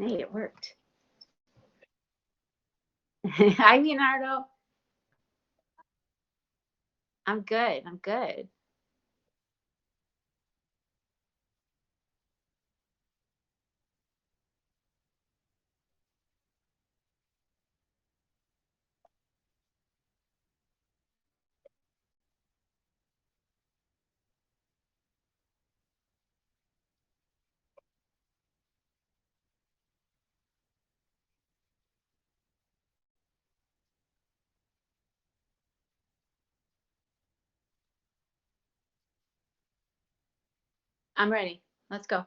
Hey, it worked. Hi, Leonardo. I'm good. I'm good. I'm ready. Let's go.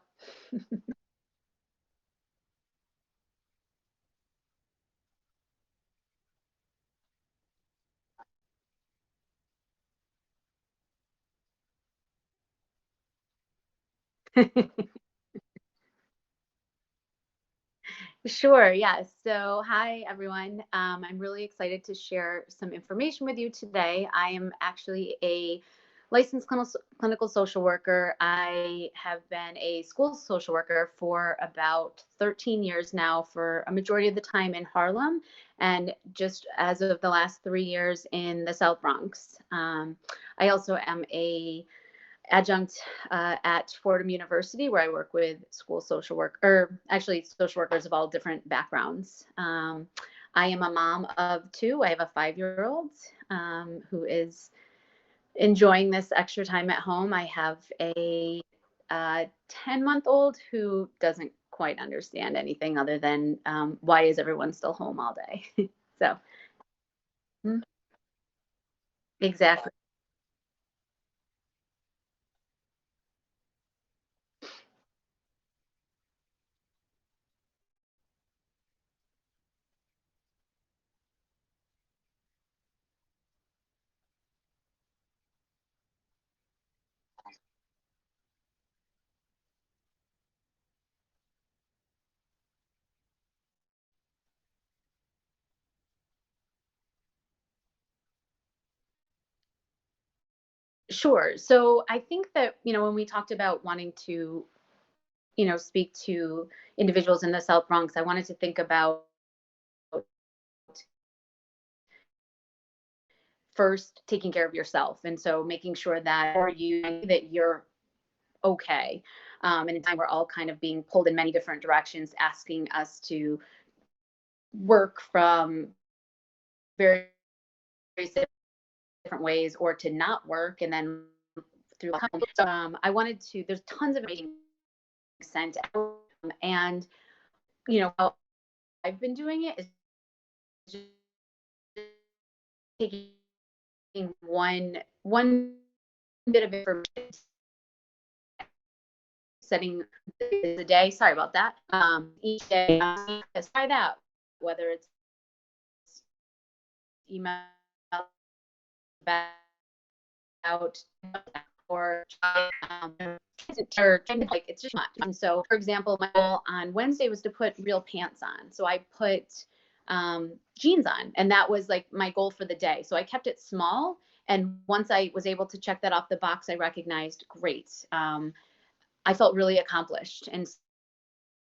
Sure. Yes. So, hi, everyone. I'm really excited to share some information with you today. I am actually a licensed clinical social worker. I have been a school social worker for about 13 years now, for a majority of the time in Harlem, and just as of the last 3 years in the South Bronx. I also am a adjunct at Fordham University, where I work with school social work, or actually social workers of all different backgrounds. I am a mom of two. I have a 5-year-old who is enjoying this extra time at home. I have a 10-month-old who doesn't quite understand anything other than why is everyone still home all day? So, mm, exactly. Sure. So I think that, when we talked about wanting to speak to individuals in the South Bronx, I wanted to think about first taking care of yourself. And so making sure that for you that you're okay. And in time we're all kind of being pulled in many different directions, asking us to work from very, very different ways or to not work and then through I wanted to, there's tons of information sent out, and how I've been doing it is just taking one bit of information, setting the day. Sorry about that. Each day, try that, whether it's email about or or like it's just much. And so, for example, my goal on Wednesday was to put real pants on. So I put jeans on, and that was like my goal for the day. So I kept it small. And once I was able to check that off the box, I recognized, great. I felt really accomplished. And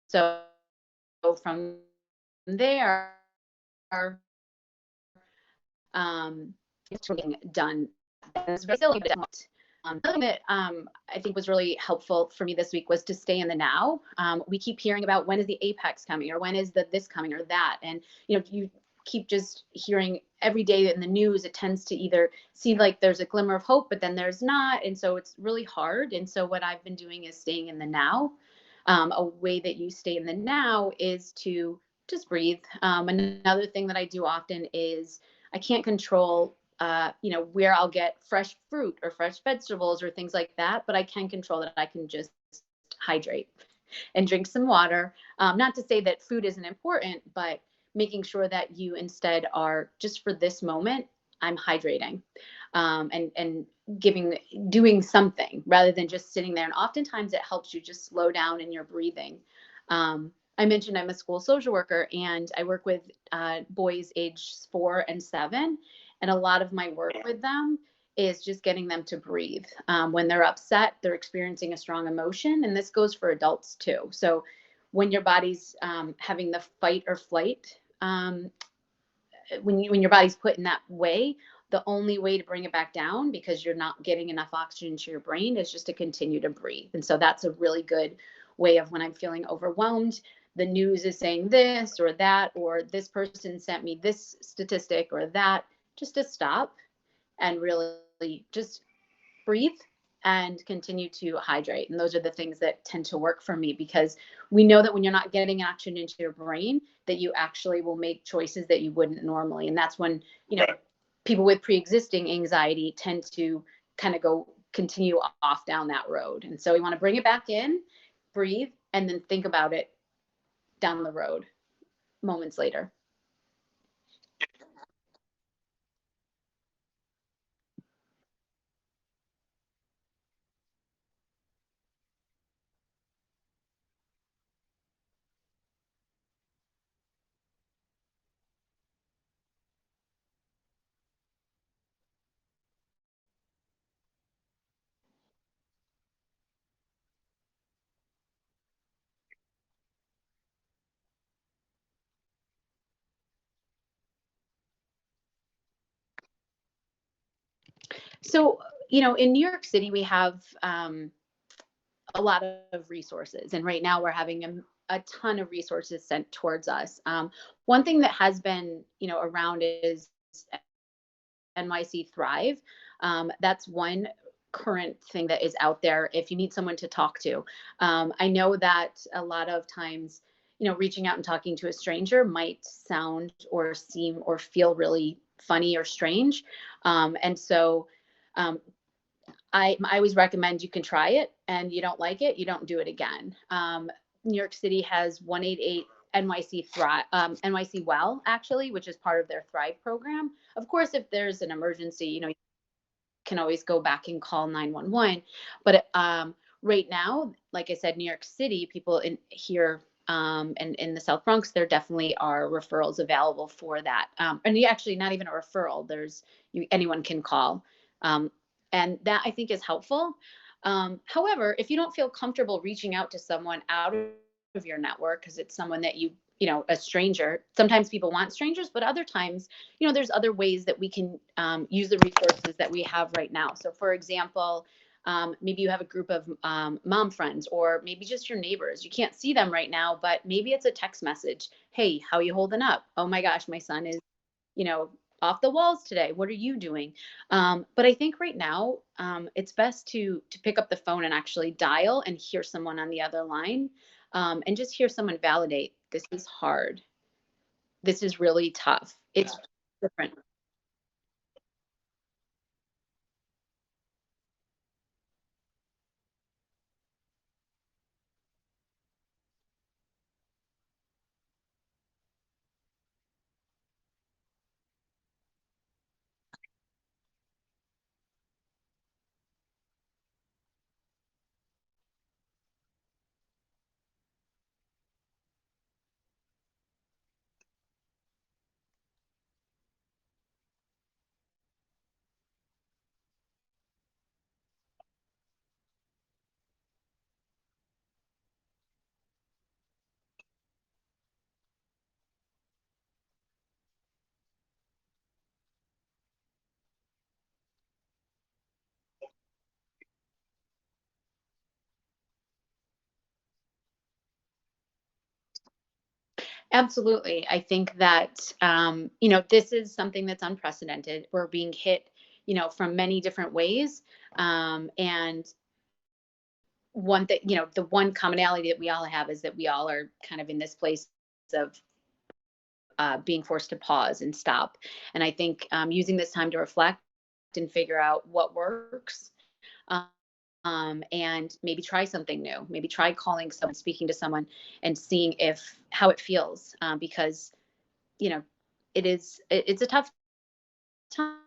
so from there, it's being done. It's really something that I think was really helpful for me this week was to stay in the now. We keep hearing about when is the apex coming, or when is the this coming, or that, and you keep just hearing every day in the news. It tends to either seem like there's a glimmer of hope, but then there's not, and so it's really hard. And so what I've been doing is staying in the now. A way that you stay in the now is to just breathe. Another thing that I do often is I can't control where I'll get fresh fruit or fresh vegetables or things like that, but I can control that I can just hydrate and drink some water. Not to say that food isn't important, but making sure that you instead are just for this moment, I'm hydrating, and doing something rather than just sitting there. And oftentimes it helps you just slow down in your breathing. I mentioned I'm a school social worker, and I work with boys aged 4 and 7. And a lot of my work with them is just getting them to breathe. When they're upset, they're experiencing a strong emotion. And this goes for adults too. So when your body's having the fight or flight, when your body's put in that way, the only way to bring it back down, because you're not getting enough oxygen to your brain, is just to continue to breathe. And so that's a really good way of, when I'm feeling overwhelmed, the news is saying this or that, or this person sent me this statistic or that, just to stop and really just breathe and continue to hydrate. And those are the things that tend to work for me, because we know that when you're not getting action into your brain, that you actually will make choices that you wouldn't normally. And that's when, people with pre-existing anxiety tend to kind of continue off down that road. And so we want to bring it back in, breathe, and then think about it down the road moments later. So, in New York City, we have a lot of resources. And right now we're having a ton of resources sent towards us. One thing that has been, around is NYC Thrive. That's one current thing that is out there if you need someone to talk to. I know that a lot of times, reaching out and talking to a stranger might sound or seem or feel really funny or strange. And so I always recommend you can try it, and you don't like it, you don't do it again. New York City has 188 NYC Thrive, NYC Well, actually, which is part of their Thrive program. Of course, if there's an emergency, you can always go back and call 911. But right now, like I said, New York City, people in here and in the South Bronx, there definitely are referrals available for that. And actually, not even a referral. Anyone can call. And that, I think, is helpful. However, if you don't feel comfortable reaching out to someone out of your network, because it's someone that a stranger, sometimes people want strangers, but other times, there's other ways that we can use the resources that we have right now. So for example, maybe you have a group of mom friends, or maybe just your neighbors. You can't see them right now, but maybe it's a text message. Hey, how are you holding up? Oh my gosh, my son is, off the walls today. What are you doing? But I think right now, it's best to pick up the phone and actually dial and hear someone on the other line, and just hear someone validate. This is hard. This is really tough. It's different. Absolutely. I think that, this is something that's unprecedented. We're being hit, from many different ways. And one thing, the one commonality that we all have is that we all are kind of in this place of being forced to pause and stop. And I think using this time to reflect and figure out what works, and maybe try something new. Maybe try calling someone, speaking to someone, and seeing how it feels, because you know it's a tough time.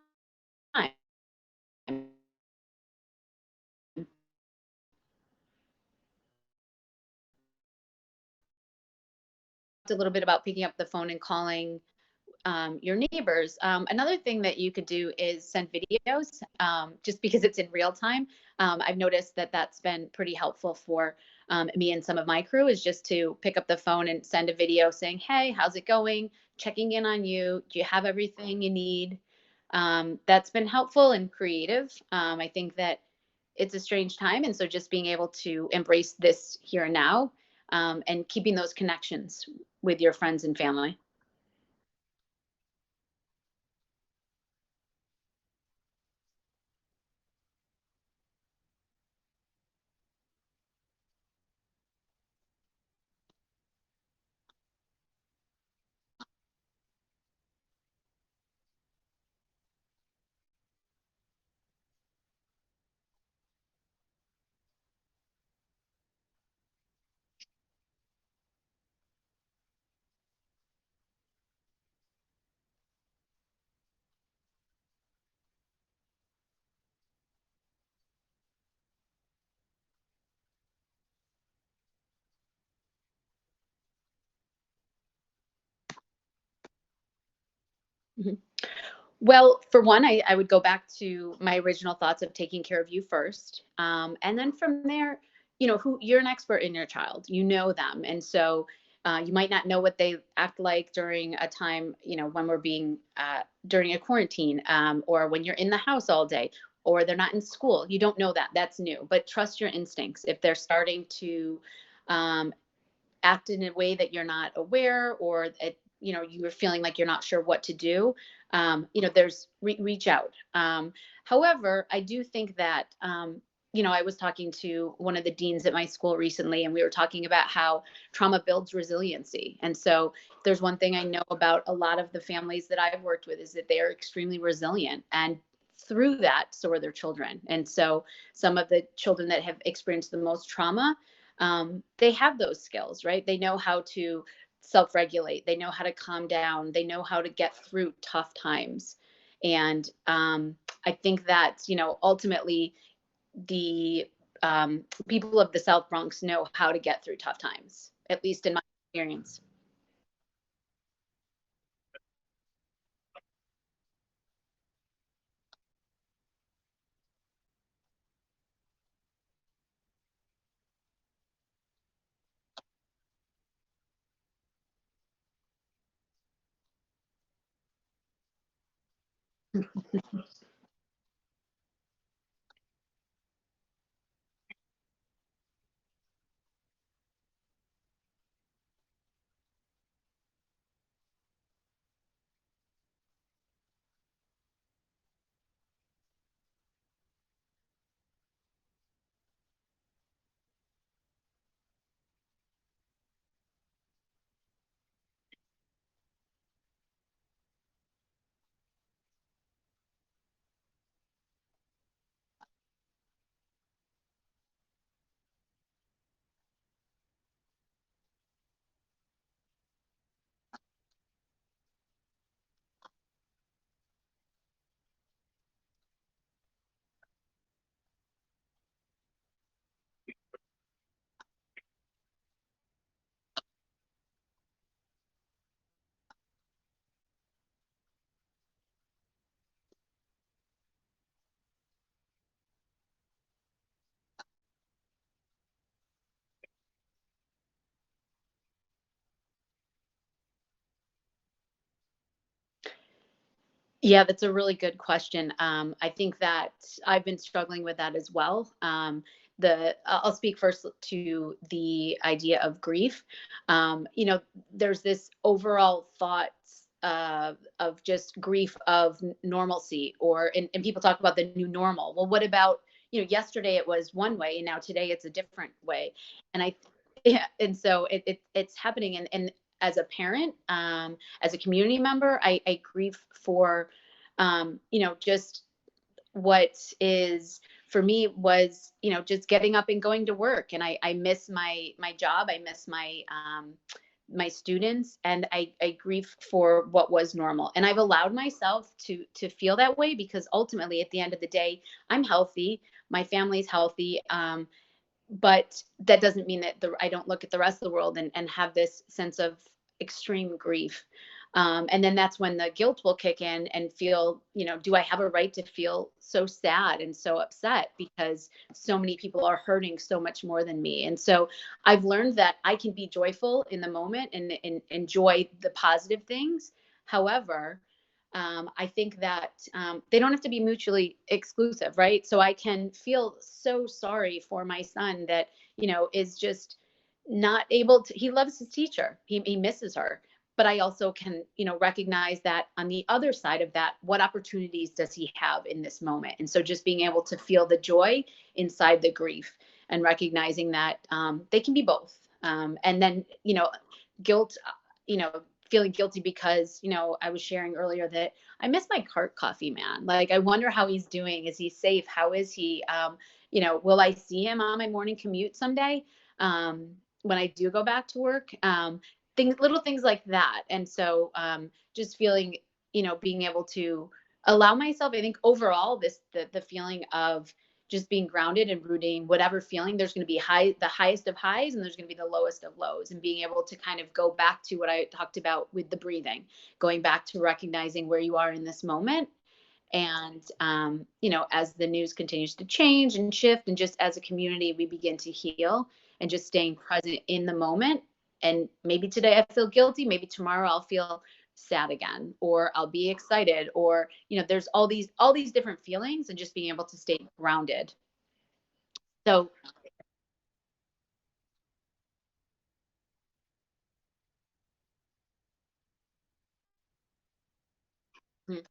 A little bit about picking up the phone and calling your neighbors. Another thing that you could do is send videos, just because it's in real time. I've noticed that that's been pretty helpful for me and some of my crew, is just to pick up the phone and send a video saying, hey, how's it going? Checking in on you. Do you have everything you need? That's been helpful and creative. I think that it's a strange time. And so just being able to embrace this here and now, and keeping those connections with your friends and family. Mhm. Well, for one, I would go back to my original thoughts of taking care of you first. And then from there, who you're an expert in your child, you know them. And so you might not know what they act like during a time, when we're being during a quarantine, or when you're in the house all day, or they're not in school. You don't know that. That's new. But trust your instincts. If they're starting to um, act in a way that you're not aware, or you're feeling like you're not sure what to do, there's reach out. However, I do think that I was talking to one of the deans at my school recently, and we were talking about how trauma builds resiliency. And so there's one thing I know about a lot of the families that I've worked with, is that they are extremely resilient, and through that, so are their children. And so some of the children that have experienced the most trauma, they have those skills, right? They know how to self regulate, they know how to calm down, they know how to get through tough times. And I think that, ultimately, the people of the South Bronx know how to get through tough times, at least in my experience. Yeah, that's a really good question. I think that I've been struggling with that as well. I'll speak first to the idea of grief. There's this overall thought of just grief of normalcy, and people talk about the new normal. Well, what about, yesterday it was one way, and now today it's a different way. And yeah, and so it's happening. And as a parent, as a community member, I grieve for, just what is for me was, just getting up and going to work. And I miss my job. I miss my students, and I grieve for what was normal. And I've allowed myself to feel that way, because ultimately, at the end of the day, I'm healthy. My family's healthy. But that doesn't mean that I don't look at the rest of the world and have this sense of extreme grief. And then that's when the guilt will kick in and feel, do I have a right to feel so sad and so upset because so many people are hurting so much more than me? And so I've learned that I can be joyful in the moment and enjoy the positive things. However, I think that they don't have to be mutually exclusive, right? So I can feel so sorry for my son that, is just not able to, he loves his teacher, he misses her. But I also can, recognize that on the other side of that, what opportunities does he have in this moment? And so just being able to feel the joy inside the grief and recognizing that they can be both. And then, guilt, feeling guilty because, I was sharing earlier that I miss my cart coffee man. Like, I wonder how he's doing. Is he safe? How is he? Will I see him on my morning commute someday? When I do go back to work? Little things like that. And so just feeling, being able to allow myself, I think overall, the feeling of just being grounded and rooting whatever feeling, there's going to be the highest of highs, and there's going to be the lowest of lows, and being able to kind of go back to what I talked about with the breathing, going back to recognizing where you are in this moment. And as the news continues to change and shift, and just as a community we begin to heal, and just staying present in the moment. And maybe today I feel guilty, maybe tomorrow I'll feel sad again, or I'll be excited, or there's all these different feelings, and just being able to stay grounded. So mm,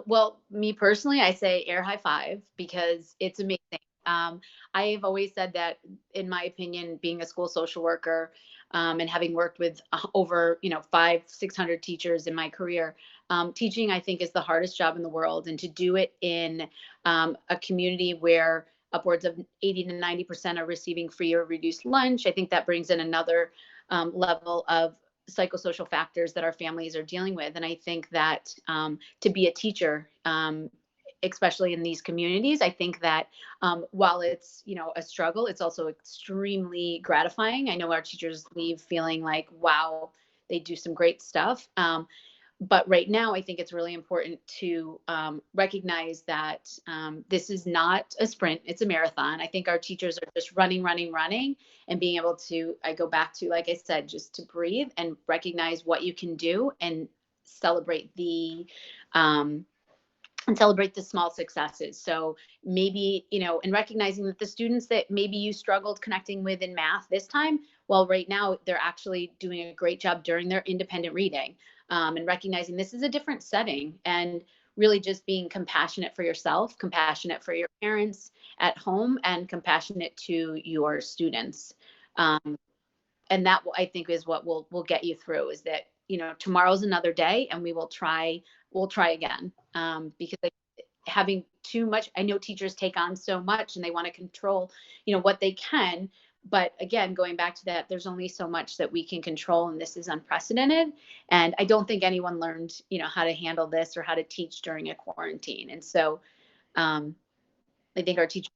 well, me personally, I say air high five because it's amazing. Um, I have always said that, in my opinion, being a school social worker, and having worked with over, 600 teachers in my career, teaching, I think, is the hardest job in the world. And to do it in a community where upwards of 80 to 90% are receiving free or reduced lunch, I think that brings in another level of psychosocial factors that our families are dealing with. And I think that to be a teacher, especially in these communities, I think that while it's a struggle, it's also extremely gratifying. I know our teachers leave feeling like, wow, they do some great stuff. But right now, I think it's really important to recognize that this is not a sprint, it's a marathon. I think our teachers are just running, running, running, and being able to, I go back to, like I said, just to breathe and recognize what you can do, and celebrate the um, celebrate the small successes. So maybe, and recognizing that the students that maybe you struggled connecting with in math this time, well, right now they're actually doing a great job during their independent reading, and recognizing this is a different setting, and really just being compassionate for yourself, compassionate for your parents at home, and compassionate to your students. Um, and that, I think, is what will get you through, is that, tomorrow's another day, and we'll try again, because having too much, I know teachers take on so much and they want to control, what they can. But again, going back to that, there's only so much that we can control, and this is unprecedented. And I don't think anyone learned, how to handle this or how to teach during a quarantine. And so um, I think our teachers.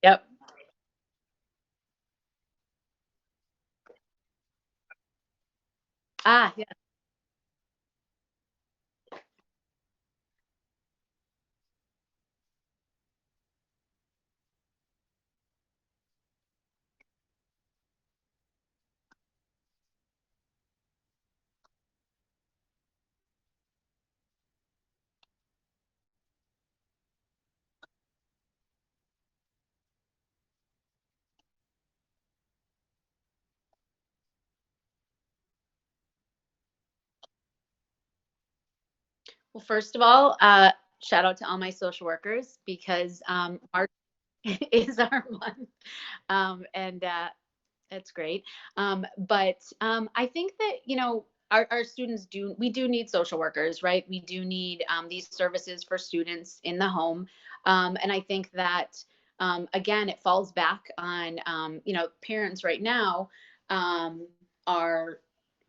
Yep. Yeah. Well, first of all, shout out to all my social workers because March is our month. And That's great. But I think that, our students we do need social workers, right? We do need these services for students in the home. And I think that, again, it falls back on, parents right now are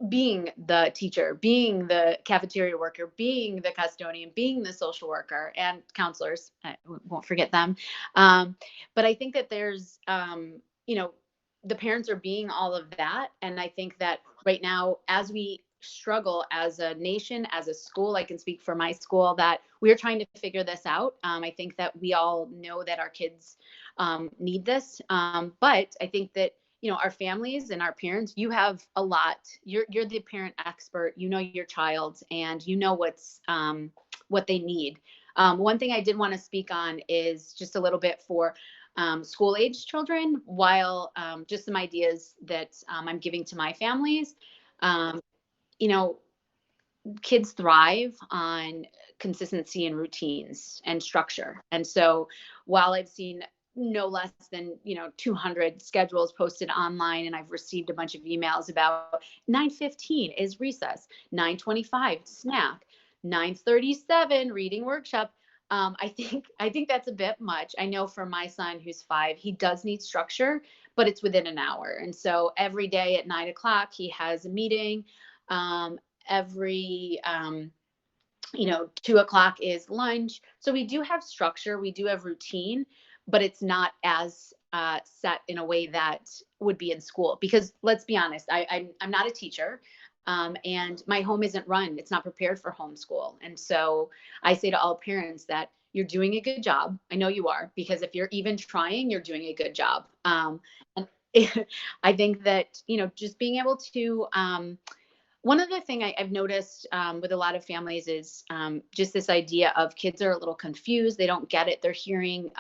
being the teacher, being the cafeteria worker, being the custodian, being the social worker, and counselors. I won't forget them. But I think that there's, the parents are being all of that. And I think that right now, as we struggle as a nation, as a school, I can speak for my school, that we're trying to figure this out. I think that we all know that our kids need this. But I think that, our families and our parents, you have a lot. You're the parent expert. You know your child, and you know what they need. One thing I did want to speak on is just a little bit for school age children, while just some ideas that I'm giving to my families. Um, you know, Kids thrive on consistency and routines and structure. And so while I've seen no less than 200 schedules posted online, and I've received a bunch of emails about 9:15 is recess, 9:25 snack, 9:37 reading workshop. I think that's a bit much. I know for my son who's 5, he does need structure, but it's within an hour. And so every day at 9 o'clock he has a meeting. Every 2 o'clock is lunch. So we do have structure, we do have routine, but it's not as set in a way that would be in school. Because let's be honest, I'm not a teacher. And my home isn't run, it's not prepared for homeschool. And so I say to all parents that you're doing a good job. I know you are, because if you're even trying, you're doing a good job. And I think that, just being able to, one other thing I've noticed with a lot of families is just this idea of kids are a little confused. They don't get it. They're hearing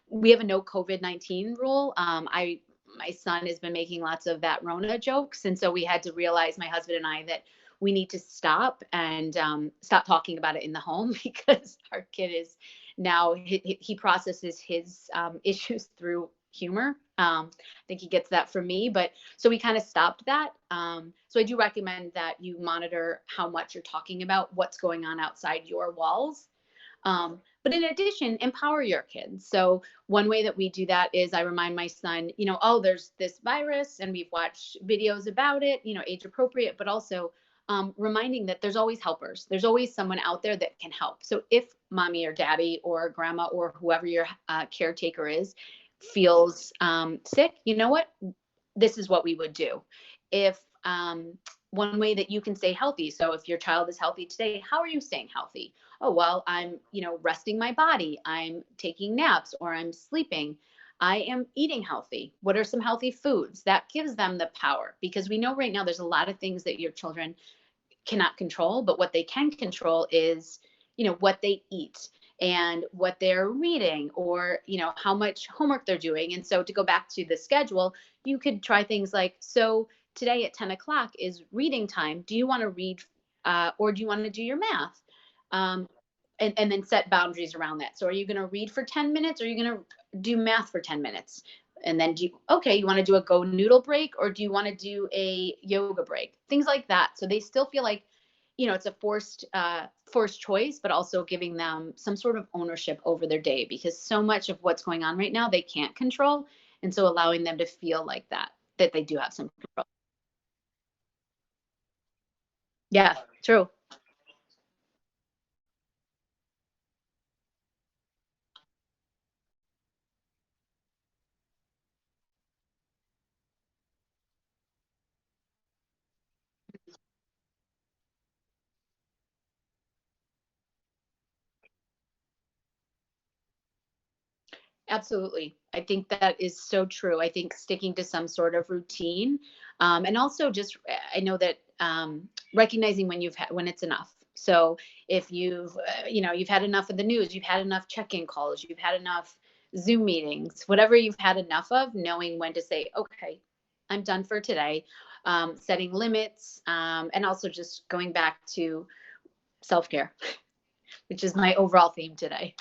we have a no COVID-19 rule. My son has been making lots of that Rona jokes, and so we had to realize, my husband and I, that we need to stop and stop talking about it in the home because our kid is now he processes his issues through humor. I think he gets that from me, but so we kind of stopped that. So I do recommend that you monitor how much you're talking about what's going on outside your walls. But in addition, empower your kids. So one way that we do that is I remind my son, oh, there's this virus and we've watched videos about it, age appropriate, but also reminding that there's always helpers. There's always someone out there that can help. So if mommy or daddy or grandma or whoever your caretaker is feels sick, you know what? This is what we would do. If one way that you can stay healthy. So if your child is healthy today, how are you staying healthy? Oh, well, I'm, resting my body. I'm taking naps, or I'm sleeping. I am eating healthy. What are some healthy foods? That gives them the power, because we know right now there's a lot of things that your children cannot control, but what they can control is, what they eat and what they're reading, or, how much homework they're doing. And so to go back to the schedule, you could try things like, so today at 10 o'clock is reading time. Do you want to read or do you want to do your math? Um, and then set boundaries around that. So are you going to read for 10 minutes, or are you going to do math for 10 minutes? And then you want to do a go noodle break, or do you want to do a yoga break? Things like that. So they still feel like, it's a forced choice, but also giving them some sort of ownership over their day, because so much of what's going on right now, they can't control. And so allowing them to feel like that they do have some control. Yeah, true. Absolutely. I think that is so true. I think sticking to some sort of routine, and also just, I know that recognizing when it's enough. So if you've had enough of the news, you've had enough check-in calls, you've had enough Zoom meetings, whatever you've had enough of, knowing when to say, okay, I'm done for today. Setting limits, and also just going back to self-care. which is my overall theme today.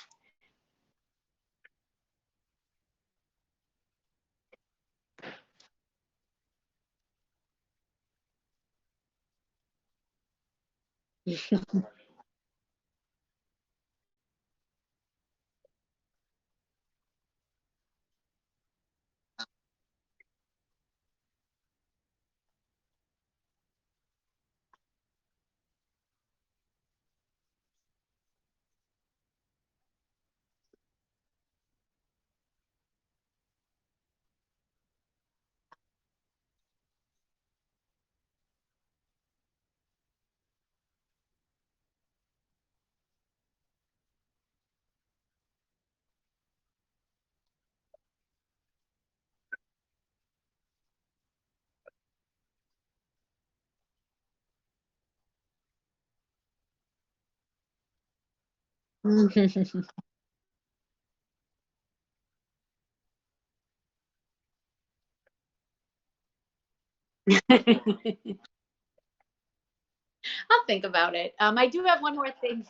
I'll think about it. I do have one more thing.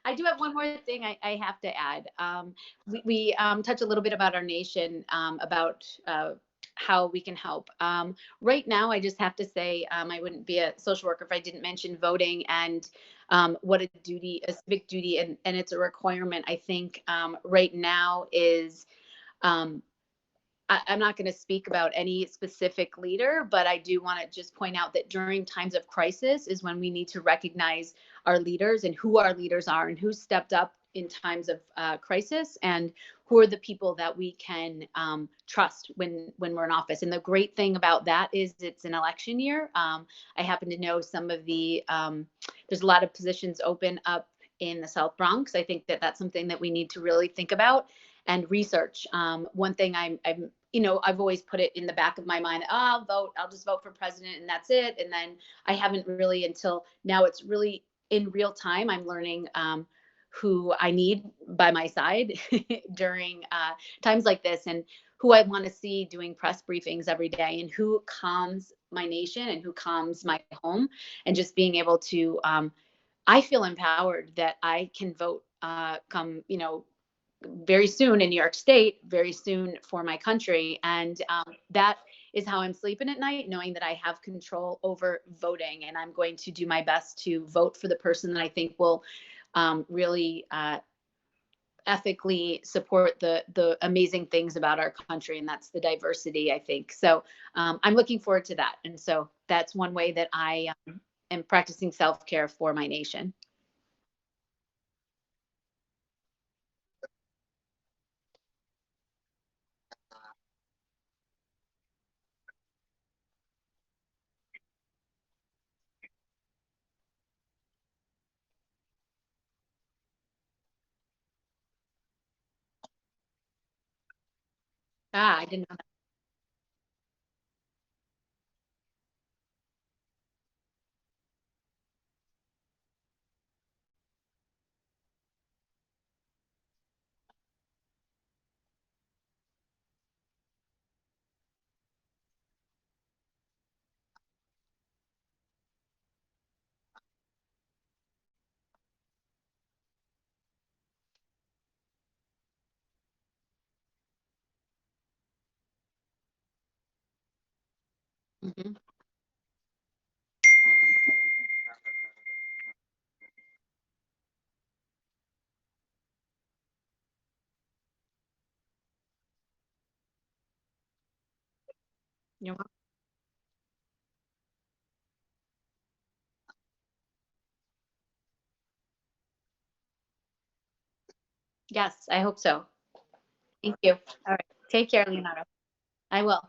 I do have one more thing I have to add. We touch a little bit about our nation, about how we can help. Right now, I just have to say I wouldn't be a social worker if I didn't mention voting and what a duty, a civic duty, and it's a requirement. I think right now is um, I'm not going to speak about any specific leader, but I do want to just point out that during times of crisis is when we need to recognize our leaders and who our leaders are and who stepped up in times of crisis and who are the people that we can trust when we're in office. And the great thing about that is it's an election year. I happen to know some of the there's a lot of positions open up in the South Bronx. I think that that's something that we need to really think about and research. One thing I'm, you know, I've always put it in the back of my mind. Oh, I'll vote. I'll just vote for president, and that's it. And then I haven't really until now. It's really in real time. I'm learning who I need by my side during times like this, and who I want to see doing press briefings every day, and who calms my nation and who calms my home, and just being able to. I feel empowered that I can vote. Come, you know, very soon in New York State, very soon for my country. And that is how I'm sleeping at night, knowing that I have control over voting. And I'm going to do my best to vote for the person that I think will really ethically support the amazing things about our country. And that's the diversity, I think. So I'm looking forward to that. And so that's one way that I am practicing self-care for my nation. I didn't know that. Mhm. Yes, I hope so. Thank you. All right. Take care, Leonardo. I will.